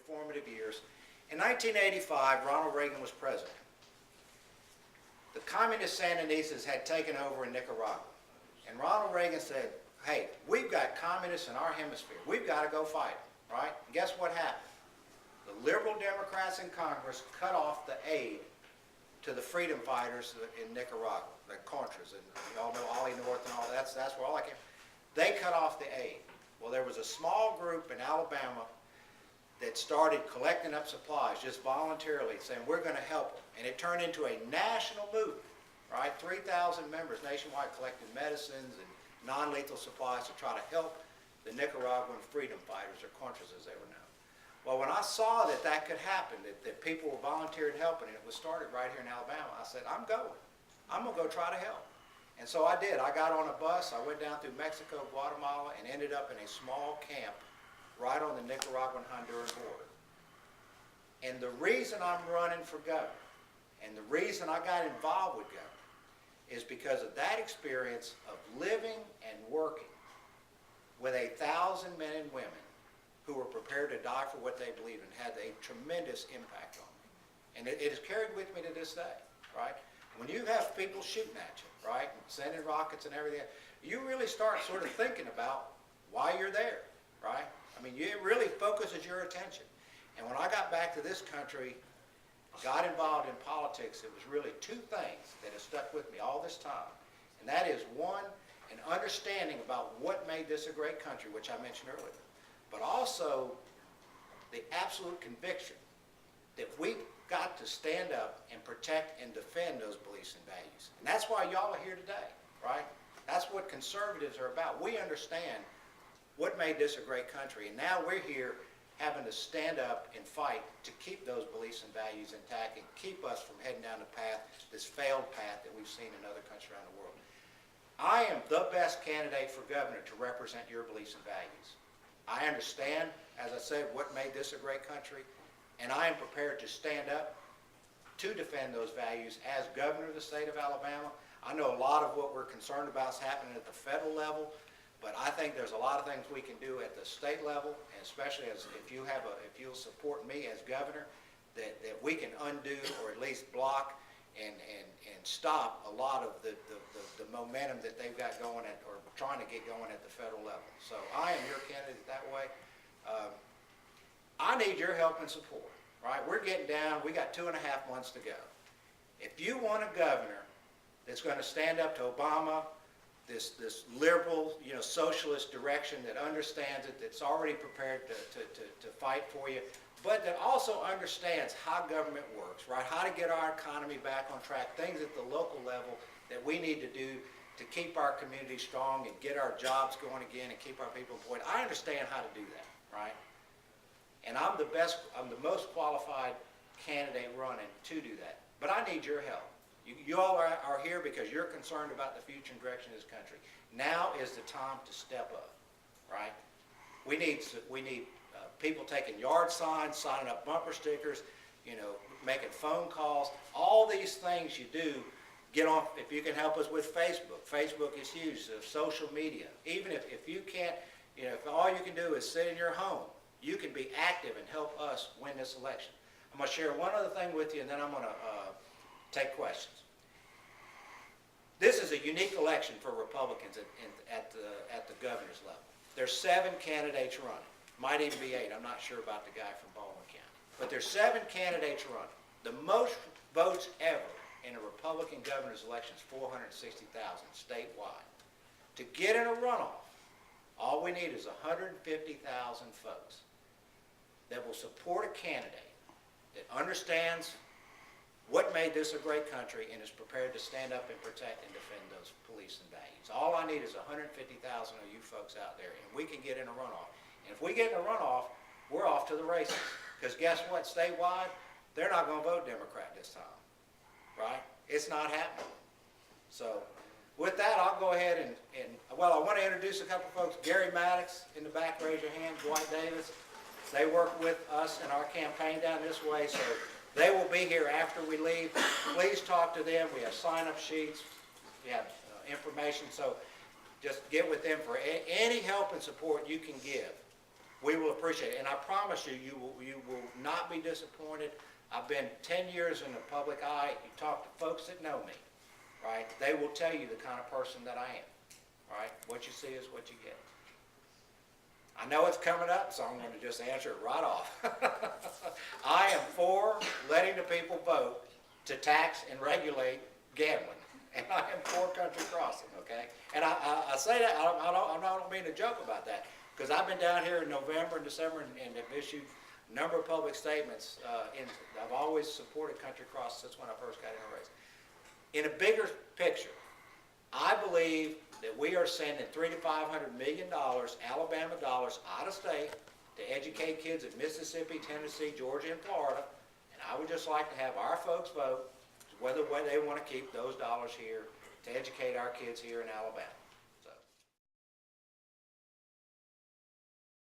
formative years. In 1985, Ronald Reagan was president. The communist Sandinistas had taken over in Nicaragua. And Ronald Reagan said, hey, we've got communists in our hemisphere. We've got to go fight them, right? And guess what happened? The liberal Democrats in Congress cut off the aid to the freedom fighters in Nicaragua, the Contras, and you all know Ollie North and all that. That's where all I came. They cut off the aid. Well, there was a small group in Alabama that started collecting up supplies just voluntarily, saying we're going to help them. And it turned into a national movement, right? 3,000 members nationwide collecting medicines and non-lethal supplies to try to help the Nicaraguan freedom fighters, or Contras as they were known. Well, when I saw that that could happen, that people were volunteered helping, and it was started right here in Alabama, I said, I'm going. I'm going to go try to help. And so I did. I got on a bus, I went down through Mexico, Guatemala, and ended up in a small camp right on the Nicaraguan-Honduran border. And the reason I'm running for governor, and the reason I got involved with governor, is because of that experience of living and working with 1,000 men and women who were prepared to die for what they believed in, had a tremendous impact on me. And it has carried with me to this day, right? When you have people shooting at you, right, and sending rockets and everything, you really start sort of thinking about why you're there, right? I mean, it really focuses your attention. And when I got back to this country, got involved in politics, it was really two things that have stuck with me all this time. And that is, one, an understanding about what made this a great country, which I mentioned earlier, but also the absolute conviction that we've got to stand up and protect and defend those beliefs and values. And that's why y'all are here today, right? That's what conservatives are about. We understand what made this a great country, and now we're here having to stand up and fight to keep those beliefs and values intact and keep us from heading down the path, this failed path that we've seen in other countries around the world. I am the best candidate for governor to represent your beliefs and values. I understand, as I said, what made this a great country, and I am prepared to stand up to defend those values as governor of the state of Alabama. I know a lot of what we're concerned about is happening at the federal level, but I think there's a lot of things we can do at the state level, and especially if you'll support me as governor, that we can undo or at least block and stop a lot of the momentum that they've got going at, or trying to get going at the federal level. So I am your candidate that way. I need your help and support, right? We're getting down. We got 2.5 months to go. If you want a governor that's going to stand up to Obama, this liberal, socialist direction that understands it, that's already prepared to fight for you, but that also understands how government works, right? How to get our economy back on track, things at the local level that we need to do to keep our community strong and get our jobs going again and keep our people employed. I understand how to do that, right? And I'm the most qualified candidate running to do that. But I need your help. You all are here because you're concerned about the future and direction of this country. Now is the time to step up, right? We need people taking yard signs, signing up bumper stickers, making phone calls. All these things you do, get on. If you can help us with Facebook. Facebook is huge. Social media. Even if you can't, if all you can do is sit in your home, you can be active and help us win this election. I'm going to share one other thing with you, and then I'm going to take questions. This is a unique election for Republicans at the governor's level. There's 7 candidates running. Might even be 8. I'm not sure about the guy from Baldwin County. But there's 7 candidates running. The most votes ever in a Republican governor's election is 460,000 statewide. To get in a runoff, all we need is 150,000 folks that will support a candidate that understands what made this a great country and is prepared to stand up and protect and defend those beliefs and values. All I need is 150,000 of you folks out there, and we can get in a runoff. And if we get in a runoff, we're off to the races. Because guess what? Statewide, they're not going to vote Democrat this time, right? It's not happening. So with that, I'll go ahead and I want to introduce a couple folks. Gary Maddox in the back, raise your hand. Dwight Davis. They work with us in our campaign down this way, so they will be here after we leave. Please talk to them. We have sign-up sheets. We have information, so just get with them for any help and support you can give. We will appreciate appreciate it, and I promise you, you will not be disappointed. I've been 10 years in the public eye. You talk to folks that know me, right? They will tell you the kind of person that I am, right? What you see is what you get. I know it's coming up, so I'm going to just answer it right off. I am for letting the people vote to tax and regulate gambling, and I am for country crossing, okay? And I say that, I don't mean to joke about that, because I've been down here in November and December and have issued a number of public statements. I've always supported country crossing since when I first got in the race. In a bigger picture, I believe that we are sending $300 to $500 million, Alabama dollars, out of state to educate kids in Mississippi, Tennessee, Georgia, and Florida. And I would just like to have our folks vote whether they want to keep those dollars here to educate our kids here in Alabama.